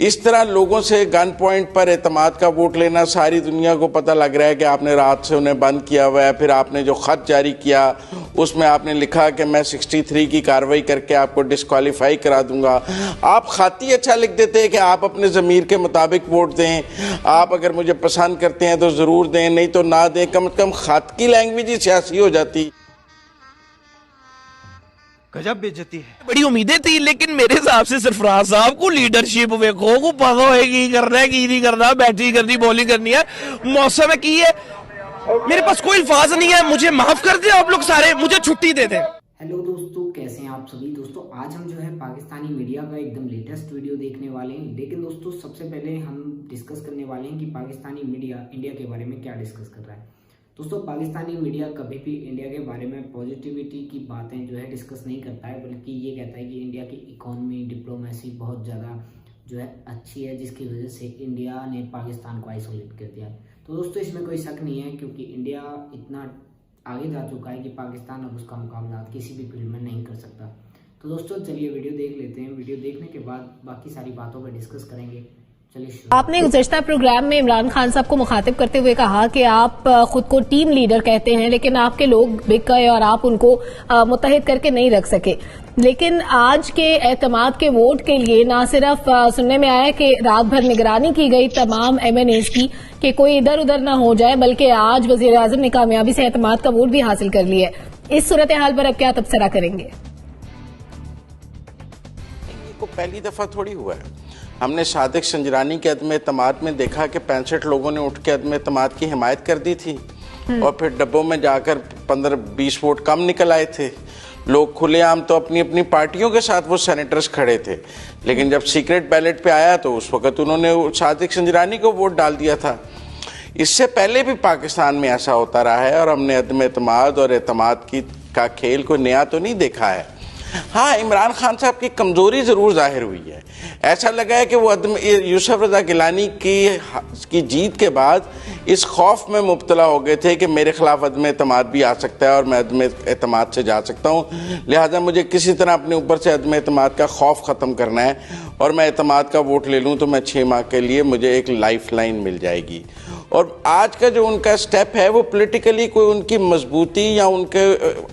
इस तरह लोगों से गन पॉइंट पर एतमाद का वोट लेना, सारी दुनिया को पता लग रहा है कि आपने रात से उन्हें बंद किया हुआ है। फिर आपने जो ख़त जारी किया उसमें आपने लिखा कि मैं 63 की कार्रवाई करके आपको डिस्क्वालीफाई करा दूंगा। आप ख़त ही अच्छा लिख देते कि आप अपने ज़मीर के मुताबिक वोट दें, आप अगर मुझे पसंद करते हैं तो ज़रूर दें, नहीं तो ना दें। कम से कम ख़त की लैंग्वेज ही सियासी हो जाती। गजब बेइज्जती है। बड़ी उम्मीदें थी, लेकिन मेरे हिसाब से सरफराज साहब को लीडरशिप वेखो को पता है की करना है की नहीं करना, बैटिंग करनी बॉलिंग करनी है, मौसम है की है। मेरे पास कोई अल्फाज नहीं है, मुझे माफ कर दे आप लोग सारे, मुझे छुट्टी दे दें। हेलो दोस्तों, कैसे हैं आप सभी दोस्तों। आज हम जो है पाकिस्तानी मीडिया का एकदम लेटेस्ट वीडियो देखने वाले हैं। लेकिन दोस्तों सबसे पहले हम डिस्कस करने वाले हैं कि पाकिस्तानी मीडिया इंडिया के बारे में क्या डिस्कस कर रहा है। दोस्तों पाकिस्तानी मीडिया कभी भी इंडिया के बारे में पॉजिटिविटी की बातें जो है डिस्कस नहीं करता है, बल्कि ये कहता है कि इंडिया की इकोनॉमी डिप्लोमेसी बहुत ज़्यादा जो है अच्छी है, जिसकी वजह से इंडिया ने पाकिस्तान को आइसोलेट कर दिया है। तो दोस्तों इसमें कोई शक नहीं है, क्योंकि इंडिया इतना आगे जा चुका है कि पाकिस्तान अब उसका मुकाबला किसी भी फील्ड में नहीं कर सकता। तो दोस्तों चलिए वीडियो देख लेते हैं। वीडियो देखने के बाद बाकी सारी बातों पर डिस्कस करेंगे। आपने गुज़श्ता प्रोग्राम में इमरान खान साहब को मुखातिब करते हुए कहा कि आप खुद को टीम लीडर कहते हैं, लेकिन आपके लोग बिक गए और आप उनको मुत्तहिद करके नहीं रख सके। लेकिन आज के एतमाद के वोट के लिए ना सिर्फ सुनने में आया कि रात भर निगरानी की गई तमाम MNAs की कि कोई इधर उधर ना हो जाए, बल्कि आज वजीर आजम ने कामयाबी से एतमाद का वोट भी हासिल कर लिया है। इस सूरत हाल पर अब क्या तबसरा करेंगे? को पहली दफा थोड़ी हुआ है। हमने सादिक संजरानी के अदम एतमाद में देखा कि 65 लोगों ने उठ के अदम एतमाद की हिमायत कर दी थी और फिर डब्बों में जाकर 15-20 वोट कम निकल आए थे। लोग खुलेआम तो अपनी अपनी पार्टियों के साथ वो सेनेटर्स खड़े थे, लेकिन जब सीक्रेट बैलेट पे आया तो उस वक्त उन्होंने सादिक संजरानी को वोट डाल दिया था। इससे पहले भी पाकिस्तान में ऐसा होता रहा है और हमने अदम एतमाद और एतमाद का खेल कोई नया तो नहीं देखा है। हाँ, इमरान खान साहब की कमज़ोरी ज़रूर जाहिर हुई है। ऐसा लगा है कि वो यूसुफ रज़ा गिलानी की जीत के बाद इस खौफ में मुब्तला हो गए थे कि मेरे खिलाफ अदम एतमाद भी आ सकता है और मैं अदम एतमाद से जा सकता हूँ, लिहाजा मुझे किसी तरह अपने ऊपर से अदम एतमाद का खौफ ख़त्म करना है और मैं एतमाद का वोट ले लूँ तो मैं 6 माह के लिए मुझे एक लाइफ लाइन मिल जाएगी। और आज का जो उनका स्टेप है वो पॉलिटिकली कोई उनकी मजबूती या उनके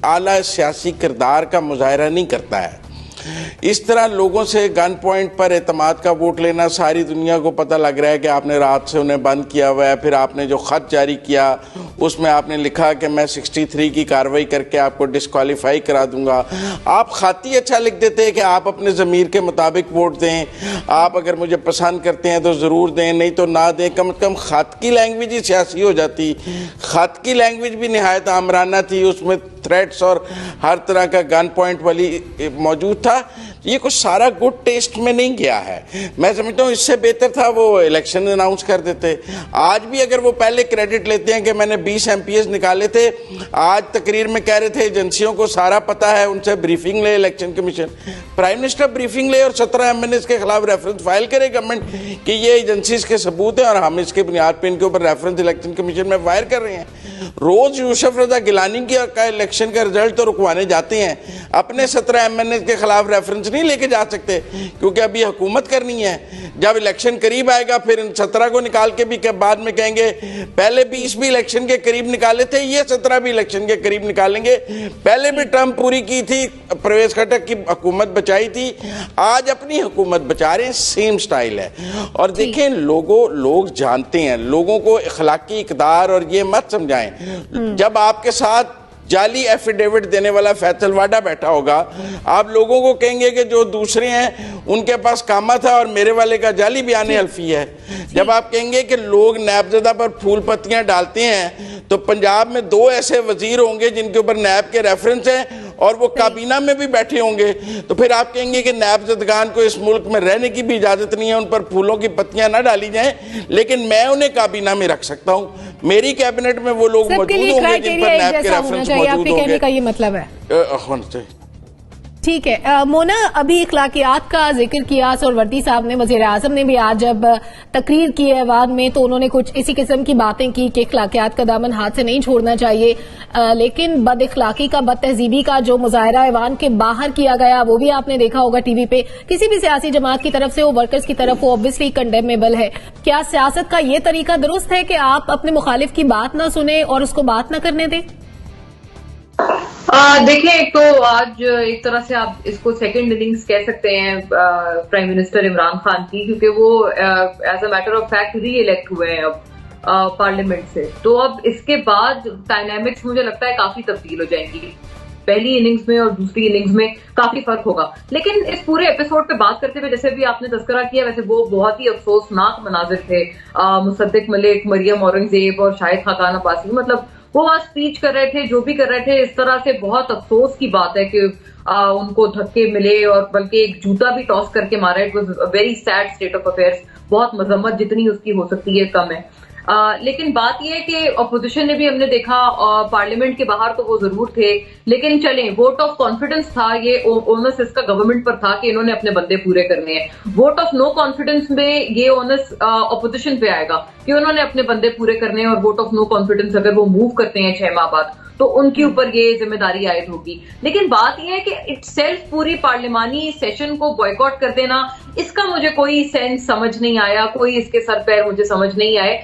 आला सियासी किरदार का मुजाहरा नहीं करता है। इस तरह लोगों से गन पॉइंट पर एतमाद का वोट लेना, सारी दुनिया को पता लग रहा है कि आपने रात से उन्हें बंद किया हुआ है। फिर आपने जो ख़त जारी किया उसमें आपने लिखा कि मैं 63 की कार्रवाई करके आपको डिस्क्वालीफाई करा दूंगा। आप ख़त ही अच्छा लिख देते कि आप अपने ज़मीर के मुताबिक वोट दें, आप अगर मुझे पसंद करते हैं तो ज़रूर दें, नहीं तो ना दें। कम से कम ख़त की लैंग्वेज ही सियासी हो जाती। ख़त की लैंग्वेज भी नहायत आमराना थी, उसमें थ्रेट्स और हर तरह का गन पॉइंट वाली मौजूद था। ये कुछ सारा गुड टेस्ट में नहीं गया है। मैं समझता हूँ इससे बेहतर था वो इलेक्शन अनाउंस कर देते। आज भी अगर वो पहले क्रेडिट लेते हैं कि मैंने 20 MPs निकाले थे, आज तकरीर में कह रहे थे एजेंसियों को सारा पता है, उनसे ब्रीफिंग ले election commission. Prime minister briefing ले और 17 MNAs के खिलाफ रेफरेंस फाइल करे गवर्नमेंट कि ये एजेंसीज के सबूत हैं और हम इसके बुनियाद पर इनके ऊपर रेफरेंस इलेक्शन कमीशन में फायर कर रहे हैं। रोज यूसुफ रज़ा गिलानी का इलेक्शन का रिजल्ट तो रुकवाने जाते हैं, अपने 17 MNAs के खिलाफ रेफरेंस नहीं लेके जा सकते, क्योंकि अभी हुकूमत करनी है। जब इलेक्शन करीब आएगा फिर इन 17 को निकाल के भी बाद में कहेंगे पहले 20 भी इलेक्शन के करीब निकाले थे, ये 17 भी इलेक्शन के करीब निकालेंगे। पहले भी टर्म पूरी की थी, परवेज खटक की हुकूमत बचाई थी, आज अपनी हुकूमत बचा रहे हैं। सेम स्टाइल है। और देखें लोग जानते हैं, लोगों को इखलाकी इक़दार और ये मत समझाएं। जब आपके साथ जाली एफिडेविट देने वाला फैसल वाडा बैठा होगा, आप लोगों को कहेंगे कि जो दूसरे हैं उनके पास कामा था और मेरे वाले का जाली बयान हल्फी है। जब आप कहेंगे कि लोग नैबज़दा पर फूल पत्तियां डालते हैं, तो पंजाब में 2 ऐसे वजीर होंगे जिनके ऊपर नैब के रेफरेंस हैं और वो काबीना में भी बैठे होंगे, तो फिर आप कहेंगे कि नैबज़दगान को इस मुल्क में रहने की भी इजाज़त नहीं है, उन पर फूलों की पत्तियां ना डाली जाएं, लेकिन मैं उन्हें काबीना में रख सकता हूँ। मेरी कैबिनेट में वो लोग मौजूद होंगे जिन पर नैब के रेफरेंस मौजूद होंगे। का ये मतलब है ठीक है। मोना, अभी इखलाकियात का जिक्र किया सोहरवर्दी साहब ने, वजीर आजम ने भी आज जब तकरीर की है अवाम में तो उन्होंने कुछ इसी किस्म की बातें की कि इखलाकियात का दामन हाथ से नहीं छोड़ना चाहिए, लेकिन बद इखलाकी का, बद तहजीबी का जो मुजाहरा ऐवान के बाहर किया गया वो भी आपने देखा होगा टीवी पे, किसी भी सियासी जमात की तरफ से हो, वर्कर्स की तरफ हो, ऑब्वियसली कंडेमेबल है। क्या सियासत का ये तरीका दुरुस्त है कि आप अपने मुखालिफ की बात ना सुने और उसको बात ना करने दें? देखिए, एक तो आज एक तरह से आप इसको सेकंड इनिंग्स कह सकते हैं प्राइम मिनिस्टर इमरान खान की, क्योंकि वो as a matter of fact reelect हुए हैं अब पार्लियामेंट से। तो अब इसके बाद डायनामिक्स मुझे लगता है काफी तब्दील हो जाएंगी। पहली इनिंग्स में और दूसरी इनिंग्स में काफी फर्क होगा। लेकिन इस पूरे एपिसोड पे बात करते हुए, जैसे भी आपने तस्करा किया, वैसे वो बहुत ही अफसोसनाक मनाजिर थे। मुसद्दिक मलिक, मरियम औरंगजेब और शाहिद खाकान अब्बासी, मतलब वो आज स्पीच कर रहे थे, जो भी कर रहे थे, इस तरह से बहुत अफसोस की बात है कि उनको धक्के मिले और बल्कि एक जूता भी टॉस करके मारा। It was a very sad state of affairs. बहुत मजम्मत जितनी उसकी हो सकती है कम है। लेकिन बात यह है कि अपोजिशन ने भी, हमने देखा पार्लियामेंट के बाहर तो वो जरूर थे, लेकिन चलें, वोट ऑफ कॉन्फिडेंस था, ये ओनस इसका गवर्नमेंट पर था कि इन्होंने अपने बंदे पूरे करने हैं। वोट ऑफ नो कॉन्फिडेंस में ये ओनस अपोजिशन पे आएगा कि उन्होंने अपने बंदे पूरे करने हैं, और वोट ऑफ नो कॉन्फिडेंस अगर वो मूव करते हैं 6 माह बाद तो उनके ऊपर ये जिम्मेदारी आयद होगी। लेकिन बात यह है कि इटसेल्फ पूरी पार्लियामानी सेशन को बॉयकॉट कर देना, इसका मुझे कोई सेंस समझ नहीं आया, कोई इसके सर पैर मुझे समझ नहीं आए।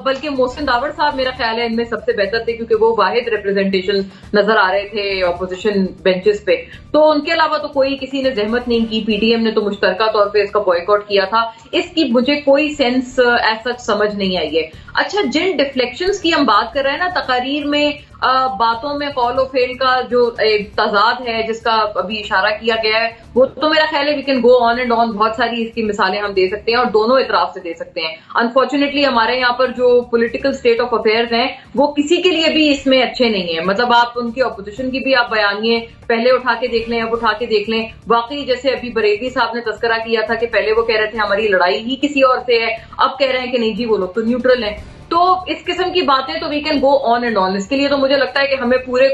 बल्कि मोहसिन दावड़ साहब मेरा ख्याल है इनमें सबसे बेहतर थे, क्योंकि वो वाहिद रिप्रेजेंटेशन नजर आ रहे थे ऑपोजिशन बेंचेस पे। तो उनके अलावा तो कोई किसी ने जहमत नहीं की। पीटीएम ने तो मुश्तरका तौर पे इसका बॉयकॉट किया था। इसकी मुझे कोई सेंस ऐसा समझ नहीं आई है। अच्छा, जिन डिफ्लेक्शंस की हम बात कर रहे हैं ना, तकारीर में बातों में कॉल और फेल का जो तजाद है जिसका अभी इशारा किया गया है, वो तो मेरा ख्याल है we can go on and on. बहुत सारी इसकी मिसालें हम दे सकते हैं और दोनों इतराफ से दे सकते हैं। अनफॉर्चुनेटली हमारे यहाँ पर जो पॉलिटिकल स्टेट ऑफ अफेयर्स हैं वो किसी के लिए भी इसमें अच्छे नहीं है। मतलब आप उनकी अपोजिशन की भी आप बयानिए पहले उठा के देख लें, अब उठा के देख लें, वाकई जैसे अभी बरेली साहब ने तस्करा किया था कि पहले वो कह रहे थे हमारी लड़ाई ही किसी और से है, अब कह रहे हैं कि नहीं जी वो लोग तो न्यूट्रल हैं। तो इस किस्म की बातें तो we can go on and on. इसके लिए तो मुझे लगता है कि हमें पूरे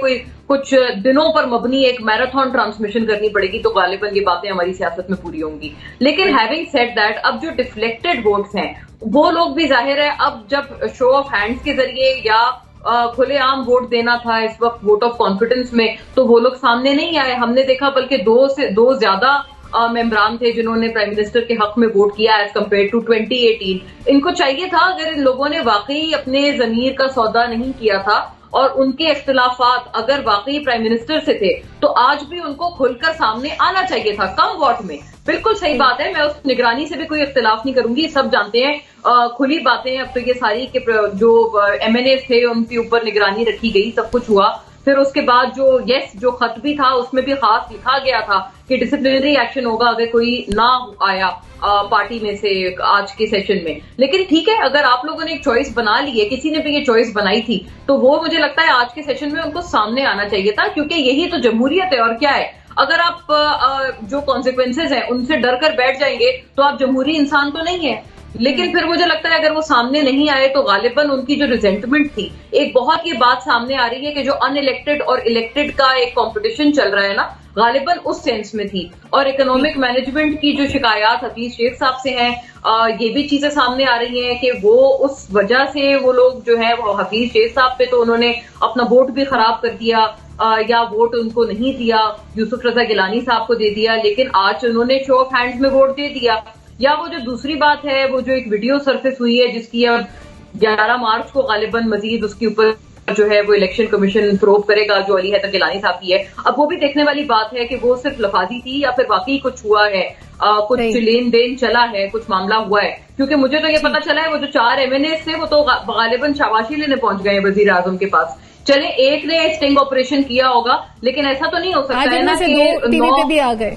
कुछ दिनों पर मबनी एक मैराथन ट्रांसमिशन करनी पड़ेगी, तो गालिबन ये बातें हमारी सियासत में पूरी होंगी। लेकिन हैविंग सेड दैट, अब जो डिफ्लेक्टेड वोट्स हैं वो लोग भी जाहिर है, अब जब शो ऑफ हैंड्स के जरिए या खुलेआम वोट देना था इस वक्त वोट ऑफ कॉन्फिडेंस में, तो वो लोग सामने नहीं आए। हमने देखा बल्कि दो ज्यादा मेंबरान थे जिन्होंने प्राइम मिनिस्टर के हक में वोट किया एज कम्पेयर टू 2018। इनको चाहिए था, अगर इन लोगों ने वाकई अपने जमीर का सौदा नहीं किया था और उनके इख्तिलाफात अगर वाकई प्राइम मिनिस्टर से थे, तो आज भी उनको खुलकर सामने आना चाहिए था, कम वोट में। बिल्कुल सही बात है, मैं उस निगरानी से भी कोई इख्तिलाफ नहीं करूंगी, सब जानते हैं खुली बातें हैं। अब तो ये सारी के जो MNA थे उनके ऊपर निगरानी रखी गई, सब कुछ हुआ। फिर उसके बाद जो खत भी था उसमें भी खास लिखा गया था कि डिसिप्लिनरी एक्शन होगा अगर कोई ना आया पार्टी में से आज के सेशन में। लेकिन ठीक है, अगर आप लोगों ने एक चॉइस बना ली है, किसी ने भी ये चॉइस बनाई थी, तो वो मुझे लगता है आज के सेशन में उनको सामने आना चाहिए था, क्योंकि यही तो जमहूरियत है। और क्या है, अगर आप जो कॉन्सिक्वेंसेज हैं उनसे डर कर बैठ जाएंगे तो आप जमहूरी इंसान तो नहीं है। लेकिन फिर मुझे लगता है अगर वो सामने नहीं आए तो गालिबन उनकी जो रिजेंटमेंट थी, एक बहुत ये बात सामने आ रही है कि जो अनइलेक्टेड और इलेक्टेड का एक कंपटीशन चल रहा है ना, गालिबन उस सेंस में थी। और इकोनॉमिक मैनेजमेंट की जो शिकायत हफीज शेख साहब से हैं, ये भी चीजें सामने आ रही हैं कि वो उस वजह से वो लोग जो है वो हफीज शेख साहब पे तो उन्होंने अपना वोट भी खराब कर दिया, या वोट उनको नहीं दिया, यूसुफ रजा गिलानी साहब को दे दिया। लेकिन आज उन्होंने शो ऑफ हैंड्स में वोट दे दिया। या वो जो दूसरी बात है, वो जो एक वीडियो सरफेस हुई है जिसकी अब 11 मार्च को गालिबन मजीद उसके ऊपर जो है वो इलेक्शन कमीशन प्रोब करेगा, जो अली हैदर गिलानी साहब की है। अब वो भी देखने वाली बात है कि वो सिर्फ लफाजी थी या फिर वाकई कुछ हुआ है, कुछ लेन देन चला है, कुछ मामला हुआ है। क्योंकि मुझे तो ये पता चला है वो जो 4 MNA थे वो तो गालिबन शाबाशी लेने पहुंच गए वजीर आजम के पास। चले एक ने स्टिंग ऑपरेशन किया होगा, लेकिन ऐसा तो नहीं हो सकता है ना कि टीवी पे भी आ गए।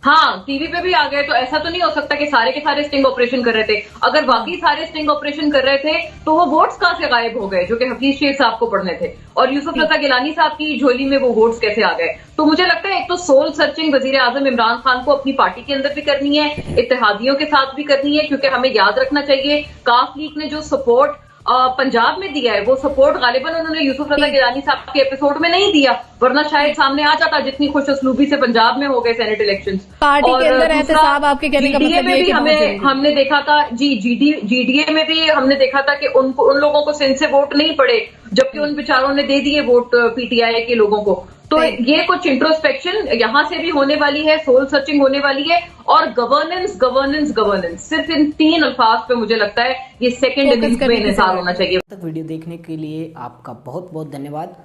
हाँ, टीवी पे भी आ गए, तो ऐसा तो नहीं हो सकता कि सारे के सारे स्टिंग ऑपरेशन कर रहे थे। अगर बाकी सारे स्टिंग ऑपरेशन कर रहे थे तो वो वोट्स कहां से गायब हो गए जो कि हफीज शेख साहब को पढ़ने थे, और यूसुफ रजा गिलानी साहब की झोली में वो वोट्स कैसे आ गए। तो मुझे लगता है एक तो सोल सर्चिंग वजीर आजम इमरान खान को अपनी पार्टी के अंदर भी करनी है, इत्तेहादियों के साथ भी करनी है, क्योंकि हमें याद रखना चाहिए काफ लीग ने जो सपोर्ट पंजाब में दिया है, वो सपोर्ट गालिबन उन्होंने यूसुफ रजा गिलानी साहब के एपिसोड में नहीं दिया, वरना शायद सामने आ जाता जितनी खुशअस्लूबी से पंजाब में हो गए सेनेट इलेक्शंस। पार्टी के अंदर एहतसाब आपके कहने का मतलब ये कि हमने देखा था जी, जीडीए में भी हमने देखा था कि उन लोगों को सिंध से वोट नहीं पड़े, जबकि उन बेचारों ने दे दिए वोट पीटीआई के लोगों को। तो ये कुछ इंट्रोस्पेक्शन यहाँ से भी होने वाली है, सोल सर्चिंग होने वाली है, और गवर्नेंस सिर्फ इन 3 अल्फाज पे मुझे लगता है ये सेकंड इनिंग्स में इंतजार होना चाहिए। तक वीडियो देखने के लिए आपका बहुत बहुत धन्यवाद।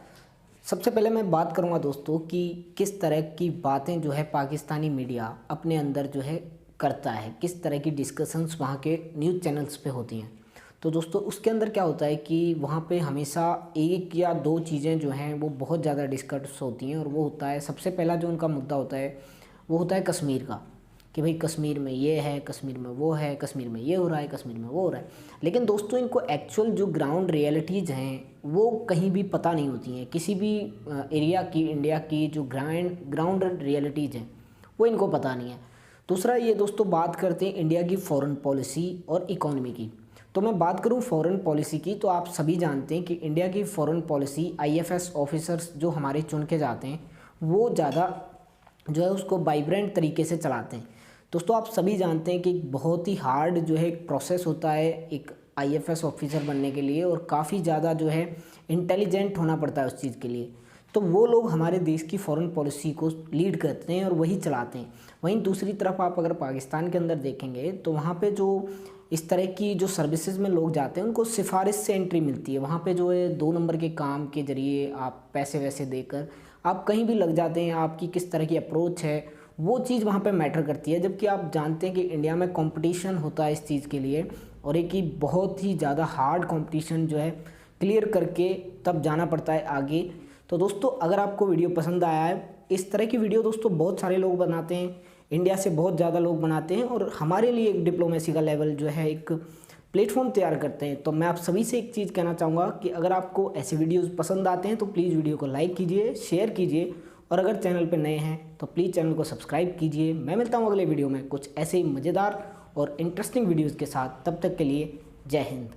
सबसे पहले मैं बात करूंगा दोस्तों कि किस तरह की बातें जो है पाकिस्तानी मीडिया अपने अंदर जो है करता है, किस तरह की डिस्कशंस वहाँ के न्यूज़ चैनल्स पे होती हैं। तो दोस्तों उसके अंदर क्या होता है कि वहाँ पे हमेशा 1 या 2 चीज़ें जो हैं वो बहुत ज़्यादा डिस्कस होती हैं, और वो होता है, सबसे पहला जो उनका मुद्दा होता है वो होता है कश्मीर का, कि भाई कश्मीर में ये है, कश्मीर में वो है, कश्मीर में ये हो रहा है, कश्मीर में वो हो रहा है। लेकिन दोस्तों इनको एक्चुअल जो ग्राउंड रियलिटीज़ हैं वो कहीं भी पता नहीं होती हैं, किसी भी एरिया की, इंडिया की जो ग्राउंड रियलिटीज़ हैं वो इनको पता नहीं है। दूसरा ये दोस्तों बात करते हैं इंडिया की फॉरेन पॉलिसी और इकोनॉमी की। तो मैं बात करूं फॉरेन पॉलिसी की, तो आप सभी जानते हैं कि इंडिया की फॉरेन पॉलिसी आईएफएस ऑफिसर्स जो हमारे चुन के जाते हैं वो ज़्यादा जो है उसको वाइब्रेंट तरीके से चलाते हैं। दोस्तों आप सभी जानते हैं कि बहुत ही हार्ड जो है एक प्रोसेस होता है एक आईएफएस ऑफिसर बनने के लिए, और काफ़ी ज़्यादा जो है इंटेलिजेंट होना पड़ता है उस चीज़ के लिए। तो वो लोग हमारे देश की फॉरेन पॉलिसी को लीड करते हैं और वही चलाते हैं। वहीं दूसरी तरफ आप अगर पाकिस्तान के अंदर देखेंगे तो वहाँ पे जो इस तरह की जो सर्विसेज में लोग जाते हैं उनको सिफारिश से एंट्री मिलती है। वहाँ पे जो है 2 नंबर के काम के ज़रिए आप पैसे वैसे देकर आप कहीं भी लग जाते हैं, आपकी किस तरह की अप्रोच है वो चीज़ वहाँ पे मैटर करती है। जबकि आप जानते हैं कि इंडिया में कंपटीशन होता है इस चीज़ के लिए, और एक ही बहुत ही ज़्यादा हार्ड कंपटीशन जो है क्लियर करके तब जाना पड़ता है आगे। तो दोस्तों अगर आपको वीडियो पसंद आया है, इस तरह की वीडियो दोस्तों बहुत सारे लोग बनाते हैं, इंडिया से बहुत ज़्यादा लोग बनाते हैं, और हमारे लिए एक डिप्लोमेसी का लेवल जो है एक प्लेटफॉर्म तैयार करते हैं। तो मैं आप सभी से एक चीज़ कहना चाहूँगा कि अगर आपको ऐसे वीडियोस पसंद आते हैं तो प्लीज़ वीडियो को लाइक कीजिए, शेयर कीजिए, और अगर चैनल पर नए हैं तो प्लीज़ चैनल को सब्सक्राइब कीजिए। मैं मिलता हूँ अगले वीडियो में कुछ ऐसे ही मज़ेदार और इंटरेस्टिंग वीडियोज़ के साथ। तब तक के लिए जय हिंद।